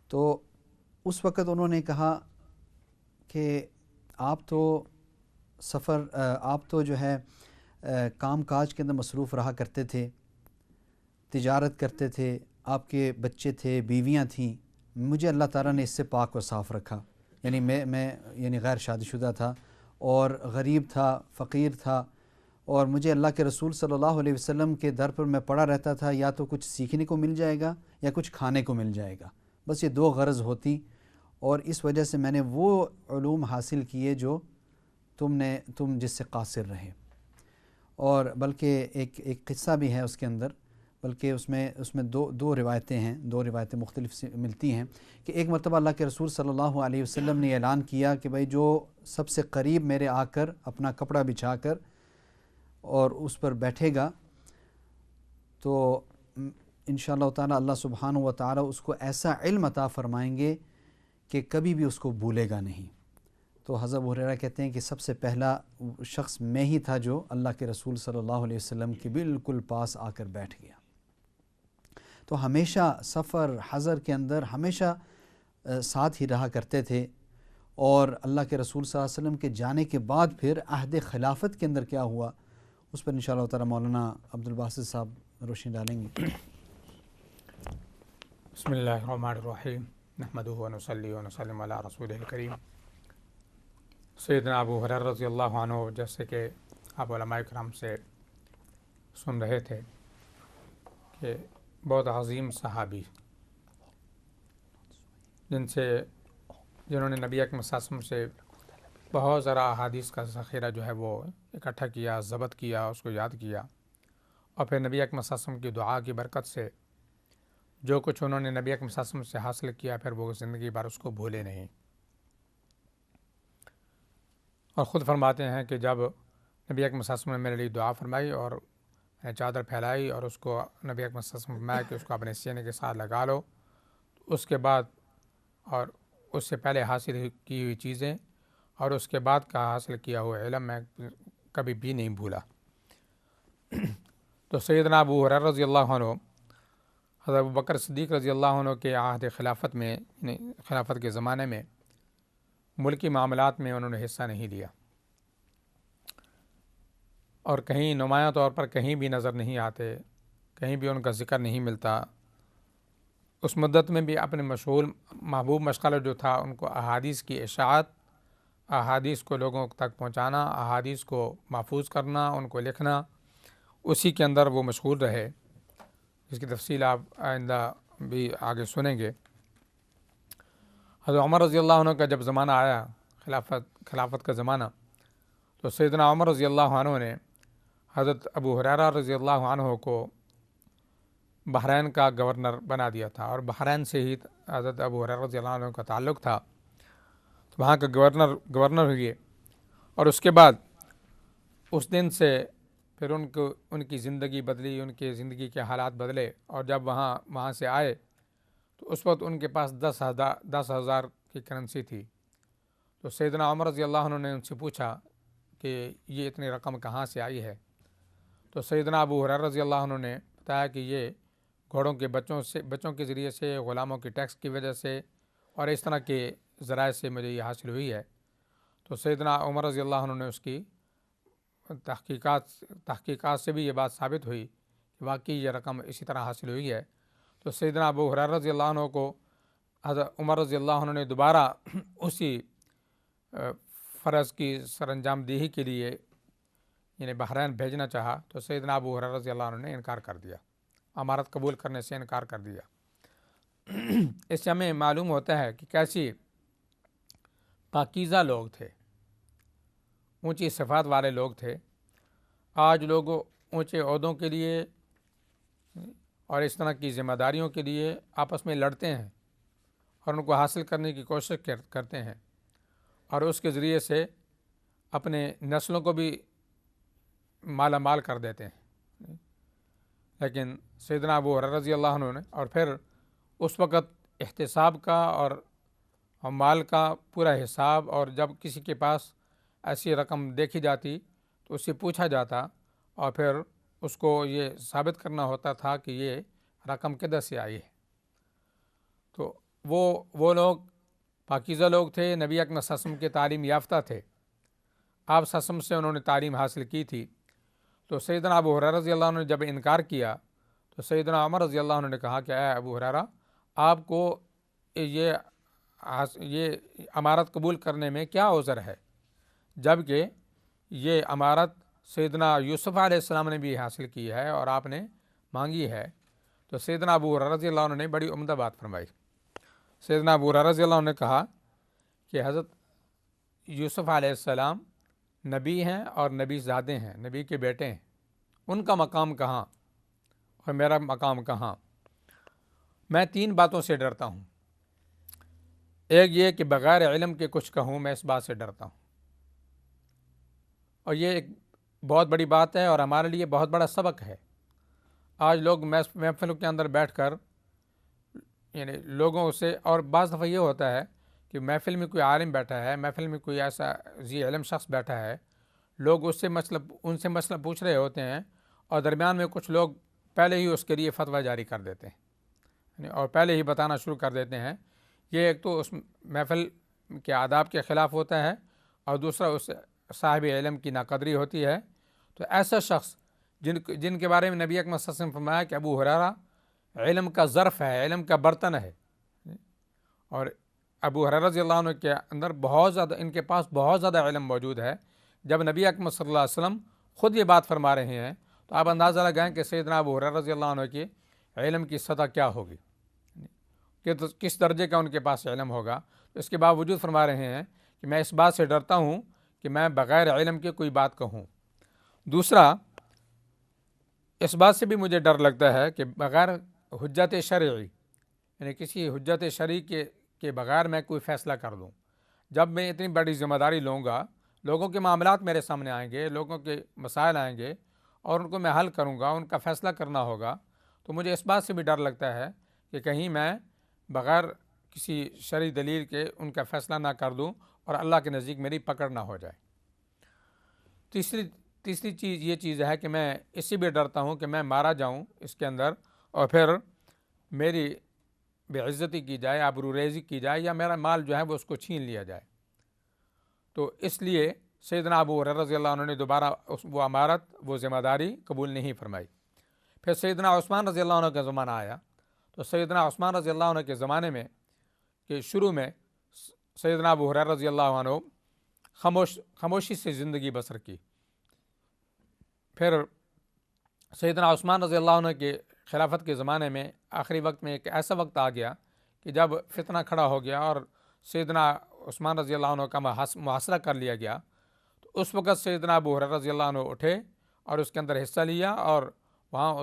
تو اس وقت انہوں نے کہا کہ آپ تو جو ہے کام کاج کے اندر مصروف رہا کرتے تھے، تجارت کرتے تھے، آپ کے بچے تھے، بیویاں تھیں، مجھے اللہ تعالیٰ نے اس سے پاک و صاف رکھا، یعنی میں یعنی غیر شادی شدہ تھا اور غریب تھا، فقیر تھا، اور مجھے اللہ کے رسول صلی اللہ علیہ وسلم کے در پر میں پڑا رہتا تھا، یا تو کچھ سیکھنے کو مل جائے گا یا کچھ کھانے کو مل جائے گا، بس یہ 2 غرض ہوتی، اور اس وجہ سے میں نے وہ علوم حاصل کیے جو تم جس سے قاصر رہے۔ اور بلکہ ایک قصہ بھی ہے اس کے اندر، بلکہ اس میں دو روایتیں ہیں، 2 روایتیں مختلف ملتی ہیں کہ ایک مرتبہ اللہ کے رسول صلی اللہ علیہ وسلم نے اعلان کیا کہ بھائی جو سب سے قریب میرے آ کر اپنا کپڑا بچھا کر اور اس پر بیٹھے گا تو انشاءاللہ تعالی اللہ سبحانہ و تعالی اس کو ایسا علم عطا فرمائیں گے کہ کبھی بھی اس کو بھولے گا نہیں۔ تو حضرت ابو ہریرہ کہتے ہیں کہ سب سے پہلا شخص میں ہی تھا جو اللہ کے رسول صلی اللہ علیہ وسلم کے بالکل پاس آ کر بیٹھ گیا۔ تو ہمیشہ سفر حضر کے اندر ہمیشہ ساتھ ہی رہا کرتے تھے، اور اللہ کے رسول صلی اللہ علیہ وسلم کے جانے کے بعد پھر عہد خلافت کے اندر کیا ہوا اس پر انشاءاللہ تعالی مولانا عبدالباسط صاحب روشنی ڈالیں گے۔ بسم اللہ الرحمن الرحیم، نحمدہ ونصلی ونسلم علی رسول الکریم۔ سیدنا ابو ہریرہ رضی اللہ عنہ، جیسے کہ آپ علماء کرام سے سن رہے تھے کہ بہت عظیم صحابی جنہوں نے نبی اکرم صلی اللہ علیہ وسلم سے بہت ذرا احادیث کا ذخیرہ جو ہے وہ اکٹھا کیا، ضبط کیا، اس کو یاد کیا، اور پھر نبی اکرم صلی اللہ علیہ وسلم کی دعا کی برکت سے جو کچھ انہوں نے نبی اکرم صلی اللہ علیہ وسلم سے حاصل کیا پھر وہ زندگی بھر اس کو بھولے نہیں۔ اور خود فرماتے ہیں کہ جب نبی اکرم صلی اللہ علیہ وسلم نے میرے لیے دعا فرمائی اور چادر پھیلائی اور اس کو نبی اکرم صلی اللہ علیہ وسلم نے فرمایا کہ اس کو اپنے سینے کے ساتھ لگا لو، اس کے بعد اور اس سے پہلے حاصل کی ہوئی چیزیں اور اس کے بعد کا حاصل کیا ہوا علم میں کبھی بھی نہیں بھولا۔ تو سیدنا ابو ہریرہ رضی اللہ عنہ حضرت ابوبکر صدیق رضی اللہ عنہ کے عہد خلافت میں، خلافت کے زمانے میں ملکی معاملات میں انہوں نے حصہ نہیں لیا، اور کہیں نمایاں طور پر کہیں بھی نظر نہیں آتے، کہیں بھی ان کا ذکر نہیں ملتا۔ اس مدت میں بھی اپنے محبوب مشغلہ جو تھا ان کو احادیث کی اشاعت، احادیث کو لوگوں تک پہنچانا، احادیث کو محفوظ کرنا، ان کو لکھنا، اسی کے اندر وہ مشغول رہے، جس کی تفصیل آپ آئندہ بھی آگے سنیں گے۔ حضرت عمر رضی اللہ عنہ کا جب زمانہ آیا، خلافت کا زمانہ، تو سیدنا عمر رضی اللہ عنہ نے حضرت ابو ہریرہ رضی اللہ عنہ کو بحرین کا گورنر بنا دیا تھا، اور بحرین سے ہی حضرت ابو ہریرہ رضی اللہ عنہ کا تعلق تھا، تو وہاں کا گورنر ہوئے، اور اس کے بعد اس دن سے پھر ان کی زندگی بدلی، ان کی زندگی کے حالات بدلے، اور جب وہاں سے آئے تو اس وقت ان کے پاس 10,000 کی کرنسی تھی۔ تو سیدنا عمر رضی اللہ عنہ نے ان سے پوچھا کہ یہ اتنی رقم کہاں سے آئی ہے، تو سیدنا ابو ہریرہ رضی اللہ عنہ نے بتایا کہ یہ گھوڑوں کے بچوں کے ذریعے سے، غلاموں کی ٹیکس کی وجہ سے اور اس طرح کے ذرائع سے مجھے یہ حاصل ہوئی ہے۔ تو سیدنا عمر رضی اللہ عنہ نے اس کی تحقیقات سے بھی یہ بات ثابت ہوئی کہ واقعی یہ رقم اسی طرح حاصل ہوئی ہے۔ تو سیدنا ابو ہریرہ رضی اللہ عنہ کو حضرت عمر رضی اللہ عنہ نے دوبارہ اسی فرض کی سر انجام دہی کے لیے یعنی بحرین بھیجنا چاہا، تو سیدنا ابو ہریرہ رضی اللہ عنہ نے انکار کر دیا، امارت قبول کرنے سے انکار کر دیا۔ اس سے ہمیں معلوم ہوتا ہے کہ کیسی پاکیزہ لوگ تھے، اونچی صفات والے لوگ تھے۔ آج لوگ اونچے عہدوں کے لیے اور اس طرح کی ذمہ داریوں کے لیے آپس میں لڑتے ہیں اور ان کو حاصل کرنے کی کوشش کرتے ہیں، اور اس کے ذریعے سے اپنے نسلوں کو بھی مالا مال کر دیتے ہیں۔ لیکن سیدنا ابو ہریرہ رضی اللہ عنہ نے اور پھر اس وقت احتساب کا اور مال کا پورا حساب، اور جب کسی کے پاس ایسی رقم دیکھی جاتی تو اس سے پوچھا جاتا اور پھر اس کو یہ ثابت کرنا ہوتا تھا کہ یہ رقم کدھر سے آئی ہے۔ تو وہ لوگ پاکیزہ لوگ تھے، نبی اکرم صلی اللہ علیہ وسلم کے تعلیم یافتہ تھے، آپ صلی اللہ علیہ وسلم سے انہوں نے تعلیم حاصل کی تھی۔ تو سیدنا ابو ہریرہ رضی اللہ عنہ نے جب انکار کیا تو سیدنا عمر رضی اللہ عنہ نے کہا کہ اے ابو ہریرہ، آپ کو یہ امارت قبول کرنے میں کیا عذر ہے، جبکہ یہ امارت سیدنا یوسف علیہ السلام نے بھی حاصل کی ہے اور آپ نے مانگی ہے۔ تو سیدنا ابو ہریرہ رضی اللہ عنہ نے بڑی عمدہ بات فرمائی۔ سیدنا ابو ہریرہ رضی اللہ عنہ نے کہا کہ حضرت یوسف علیہ السلام نبی ہیں اور نبی زادے ہیں، نبی کے بیٹے ہیں، ان کا مقام کہاں اور میرا مقام کہاں؟ میں 3 باتوں سے ڈرتا ہوں۔ ایک یہ کہ بغیر علم کے کچھ کہوں، میں اس بات سے ڈرتا ہوں، اور یہ ایک بہت بڑی بات ہے اور ہمارے لیے بہت بڑا سبق ہے۔ آج لوگ محفلوں کے اندر بیٹھ کر یعنی لوگوں سے، اور بعض دفعہ یہ ہوتا ہے کہ محفل میں کوئی عالم بیٹھا ہے، محفل میں کوئی ایسا ذی علم شخص بیٹھا ہے، لوگ ان سے مسئلہ پوچھ رہے ہوتے ہیں اور درمیان میں کچھ لوگ پہلے ہی اس کے لیے فتویٰ جاری کر دیتے ہیں اور پہلے ہی بتانا شروع کر دیتے ہیں۔ یہ ایک تو اس محفل کے آداب کے خلاف ہوتا ہے اور دوسرا اس صاحب علم کی ناقدری ہوتی ہے۔ تو ایسا شخص جن کے بارے میں نبی اکرم صلی اللہ علیہ وسلم فرمایا کہ ابو ہریرہ علم کا ظرف ہے، علم کا برتن ہے، اور ابو ہریرہ رضی اللہ عنہ کے اندر ان کے پاس بہت زیادہ علم موجود ہے۔ جب نبی اکرم صلی اللہ علیہ وسلم خود یہ بات فرما رہے ہیں تو آپ اندازہ لگائیں کہ سیدنا ابو ہریرہ رضی اللہ عنہ کی علم کی سطح کیا ہوگی، کہ کس درجے کا ان کے پاس علم ہوگا۔ اس کے باوجود فرما رہے ہیں کہ میں اس بات سے ڈرتا ہوں کہ میں بغیر علم کے کوئی بات کہوں۔ دوسرا، اس بات سے بھی مجھے ڈر لگتا ہے کہ بغیر حجت شرعی یعنی کسی حجت شرعی کے بغیر میں کوئی فیصلہ کر دوں۔ جب میں اتنی بڑی ذمہ داری لوں گا، لوگوں کے معاملات میرے سامنے آئیں گے، لوگوں کے مسائل آئیں گے اور ان کو میں حل کروں گا، ان کا فیصلہ کرنا ہوگا، تو مجھے اس بات سے بھی ڈر لگتا ہے کہ کہیں میں بغیر کسی شرعی دلیل کے ان کا فیصلہ نہ کر دوں اور اللہ کے نزدیک میری پکڑ نہ ہو جائے۔ تیسری چیز یہ چیز ہے کہ میں اس سے بھی ڈرتا ہوں کہ میں مارا جاؤں اس کے اندر اور پھر میری بے عزتی کی جائے، آبروریزی کی جائے، یا میرا مال جو ہے وہ اس کو چھین لیا جائے۔ تو اس لیے سیدنا ابو ہریرہ رضی اللہ عنہ نے دوبارہ وہ امارت، وہ ذمہ داری قبول نہیں فرمائی۔ پھر سیدنا عثمان رضی اللہ عنہ کا زمانہ آیا، تو سیدنا عثمان رضی اللہ عنہ کے زمانے میں کہ شروع میں سیدنا ابو ہریرہ رضی اللہ عنہ خاموشی سے زندگی بسر کی۔ پھر سیدنا عثمان رضی اللہ عنہ کے خلافت کے زمانے میں آخری وقت میں ایک ایسا وقت آ گیا کہ جب فتنہ کھڑا ہو گیا اور سیدنا عثمان رضی اللہ عنہ کا محاصرہ کر لیا گیا، تو اس وقت سیدنا ابو ہریرہ رضی اللہ عنہ اٹھے اور اس کے اندر حصہ لیا، اور وہاں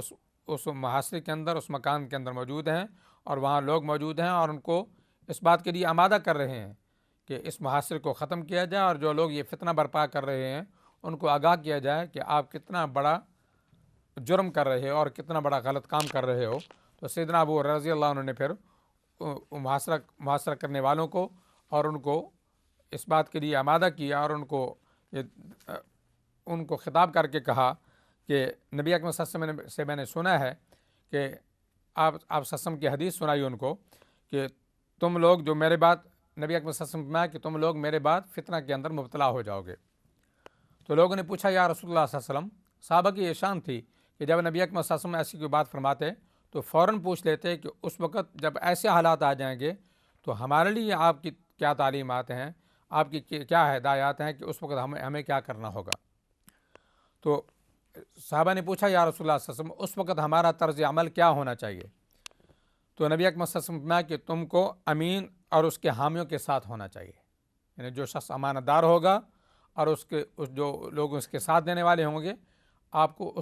اس محاصرے کے اندر، اس مکان کے اندر موجود ہیں، اور وہاں لوگ موجود ہیں اور ان کو اس بات کے لیے آمادہ کر رہے ہیں کہ اس محاصرے کو ختم کیا جائے، اور جو لوگ یہ فتنہ برپا کر رہے ہیں ان کو آگاہ کیا جائے کہ آپ کتنا بڑا جرم کر رہے ہو اور کتنا بڑا غلط کام کر رہے ہو۔ تو سیدنا ابو ہریرہ رضی اللہ عنہ نے پھر محاصرہ کرنے والوں کو اور ان کو اس بات کے لیے آمادہ کیا اور ان کو ان کو خطاب کر کے کہا کہ نبی اکرم صلی اللہ علیہ وسلم سے میں نے سنا ہے کہ آپ صلی اللہ علیہ وسلم کی حدیث سنائی ان کو کہ تم لوگ جو میرے بعد، نبی اکرم صلی اللہ علیہ وسلم نے کہ تم لوگ میرے بعد فتنہ کے اندر مبتلا ہو جاؤ گے۔ تو لوگوں نے پوچھا یا رسول اللہ صلی اللہ علیہ وسلم، صحابہ کی یہ شان تھی کہ جب نبی اکرم صلی اللہ علیہ وسلم ایسی کوئی بات فرماتے تو فوراً پوچھ لیتے کہ اس وقت جب ایسے حالات آ جائیں گے تو ہمارے لیے آپ کی کیا تعلیمات ہیں، آپ کی کیا ہدایات ہیں کہ اس وقت ہمیں کیا کرنا ہوگا۔ تو صحابہ نے پوچھا یا رسول اللہ صلی اللہ علیہ وسلم اس وقت ہمارا طرز عمل کیا ہونا چاہیے؟ تو نبی اکرم صلی اللہ علیہ وسلم نے کہ تم کو امین اور اس کے حامیوں کے ساتھ ہونا چاہیے، یعنی جو شخص امانت دار ہوگا اور جو لوگ اس کے ساتھ دینے والے ہوں گے آپ کو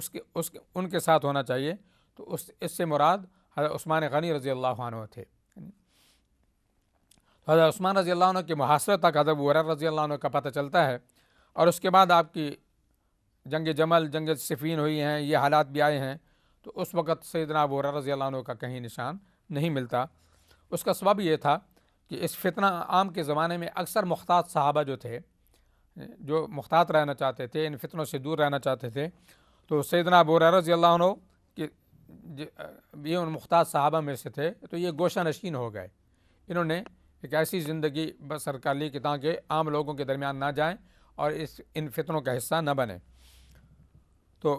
ان کے ساتھ ہونا چاہیے۔ تو اس سے مراد حضرت عثمان غنی رضی اللہ عنہ تھے۔ حضرت عثمان رضی اللہ عنہ کے محاصرے تک حضرت ابو ہریرہ رضی اللہ عنہ کا پتہ چلتا ہے، اور اس کے بعد آپ کی جنگ جمل، جنگ صفین ہوئی ہیں، یہ حالات بھی آئے ہیں، تو اس وقت سیدنا ابو ہریرہ رضی اللہ عنہ کا کہیں نشان نہیں ملتا۔ اس کا سبب یہ تھا کہ اس فتنہ عام کے زمانے میں اکثر محتاط صحابہ جو تھے، جو محتاط رہنا چاہتے تھے، ان فتنوں سے دور رہنا چاہتے تھے، تو سیدنا ابو ہریرہ رضی اللہ عنہ کہ یہ ان محتاط صحابہ میں سے تھے، تو یہ گوشہ نشین ہو گئے۔ انہوں نے ایک ایسی زندگی بسر کر لی کہ تاکہ عام لوگوں کے درمیان نہ جائیں اور ان فتنوں کا حصہ نہ بنیں۔ تو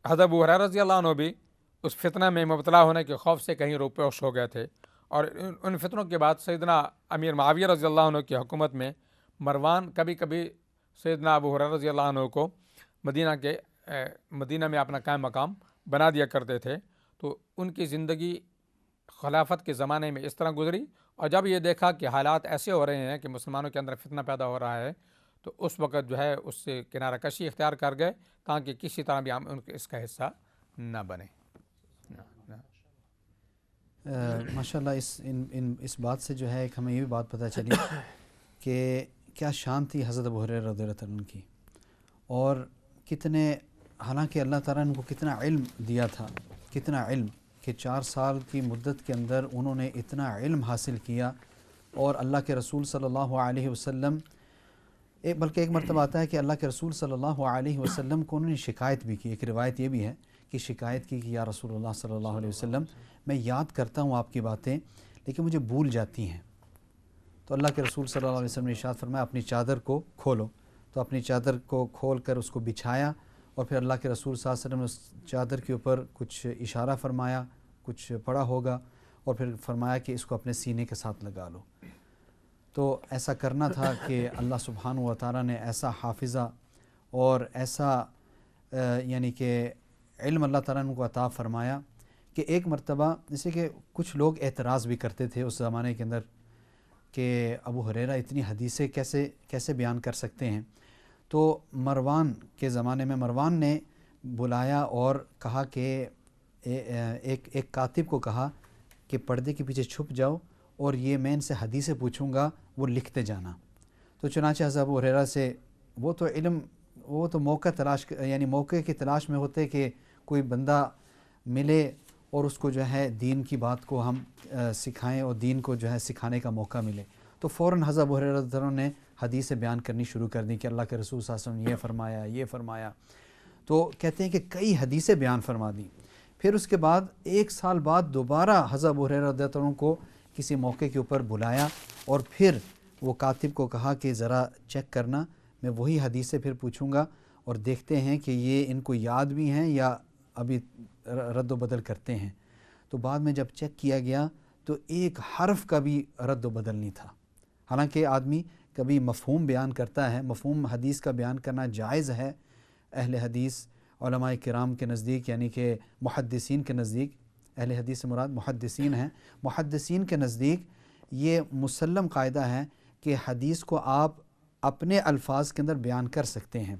حضرت ابو ہریرہ رضی اللہ عنہ بھی اس فتنہ میں مبتلا ہونے کے خوف سے کہیں روپوش ہو گئے تھے، اور ان فتنوں کے بعد سیدنا امیر معاویہ رضی اللہ عنہ کی حکومت میں مروان کبھی کبھی سیدنا ابو ہریرہ رضی اللہ عنہ کو مدینہ میں اپنا قائم مقام بنا دیا کرتے تھے۔ تو ان کی زندگی خلافت کے زمانے میں اس طرح گزری، اور جب یہ دیکھا کہ حالات ایسے ہو رہے ہیں کہ مسلمانوں کے اندر فتنہ پیدا ہو رہا ہے، تو اس وقت جو ہے اس سے کنارہ کشی اختیار کر گئے تاکہ کسی طرح بھی ہم اس کا حصہ نہ بنے۔ ماشاءاللہ اس بات سے جو ہے ایک ہمیں یہ بھی بات پتہ چلی کہ کیا شان تھی حضرت ابو ہریرہ رضی اللہ عنہ کی، اور کتنے، حالانکہ اللہ تعالیٰ نے ان کو کتنا علم دیا تھا، کتنا علم کہ 4 سال کی مدت کے اندر انہوں نے اتنا علم حاصل کیا، اور اللہ کے رسول صلی اللہ علیہ وسلم بلکہ ایک مرتبہ آتا ہے کہ اللہ کے رسول صلی اللہ علیہ وسلم کو انہوں نے شکایت بھی کی۔ ایک روایت یہ بھی ہے کہ شکایت کی کہ یا رسول اللہ صلی اللہ علیہ وسلم، میں یاد کرتا ہوں آپ کی باتیں لیکن مجھے بھول جاتی ہیں۔ تو اللہ کے رسول صلی اللہ علیہ وسلم نے ارشاد فرمایا اپنی چادر کو کھولو۔ تو اپنی چادر کو کھول کر اس کو بچھایا، اور پھر اللہ کے رسول صلی اللہ علیہ وسلم نے اس چادر کے اوپر کچھ اشارہ فرمایا، کچھ پڑھا ہوگا، اور پھر فرمایا کہ اس کو اپنے سینے کے ساتھ لگا لو۔ تو ایسا کرنا تھا کہ اللہ سبحانہ و تعالیٰ نے ایسا حافظہ اور ایسا یعنی کہ علم اللہ تعالیٰ نے ان کو عطا فرمایا کہ ایک مرتبہ، جیسے کہ کچھ لوگ اعتراض بھی کرتے تھے اس زمانے کے اندر کہ ابو ہریرہ اتنی حدیثیں کیسے بیان کر سکتے ہیں۔ تو مروان کے زمانے میں مروان نے بلایا اور کہا کہ ایک کاتب کو کہا کہ پردے کے پیچھے چھپ جاؤ اور یہ میں ان سے حدیثیں پوچھوں گا، وہ لکھتے جانا۔ تو چنانچہ حضرت ابو ہریرہ سے وہ تو موقع کی تلاش میں ہوتے کہ کوئی بندہ ملے اور اس کو جو ہے دین کی بات کو ہم سکھائیں اور دین کو جو ہے سکھانے کا موقع ملے۔ تو فوراً حضرت ابو ہریرہ رضی اللہ عنہ نے حدیثیں بیان کرنی شروع کر دی کہ اللہ کے رسول صلی اللہ علیہ وسلم نے یہ فرمایا۔ تو کہتے ہیں کہ کئی حدیثیں بیان فرما دیں۔ پھر اس کے بعد 1 سال بعد دوبارہ حضرت ابو ہریرہ رضی اللہ عنہ کو کسی موقع کے اوپر بلایا، اور پھر وہ کاتب کو کہا کہ ذرا چیک کرنا، میں وہی حدیثیں پھر پوچھوں گا اور دیکھتے ہیں کہ یہ ان کو یاد بھی ہیں یا ابھی رد و بدل کرتے ہیں۔ تو بعد میں جب چیک کیا گیا تو ایک حرف کا بھی رد و بدل نہیں تھا۔ حالانکہ آدمی کبھی مفہوم بیان کرتا ہے، مفہوم حدیث کا بیان کرنا جائز ہے اہل حدیث علماء کرام کے نزدیک، یعنی کہ محدثین کے نزدیک، اہل حدیث سے مراد محدثین ہیں، محدثین کے نزدیک یہ مسلم قاعدہ ہے کہ حدیث کو آپ اپنے الفاظ کے اندر بیان کر سکتے ہیں،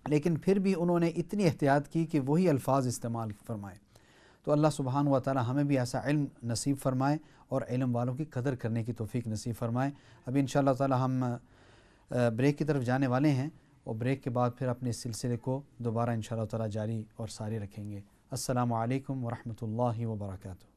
لیکن پھر بھی انہوں نے اتنی احتیاط کی کہ وہی الفاظ استعمال فرمائے۔ تو اللہ سبحانہ و تعالی ہمیں بھی ایسا علم نصیب فرمائے اور علم والوں کی قدر کرنے کی توفیق نصیب فرمائے۔ ابھی انشاءاللہ تعالی ہم بریک کی طرف جانے والے ہیں، اور بریک کے بعد پھر اپنے سلسلے کو دوبارہ انشاءاللہ تعالی جاری اور ساری رکھیں گے۔ السلام علیکم ورحمۃ اللہ وبرکاتہ۔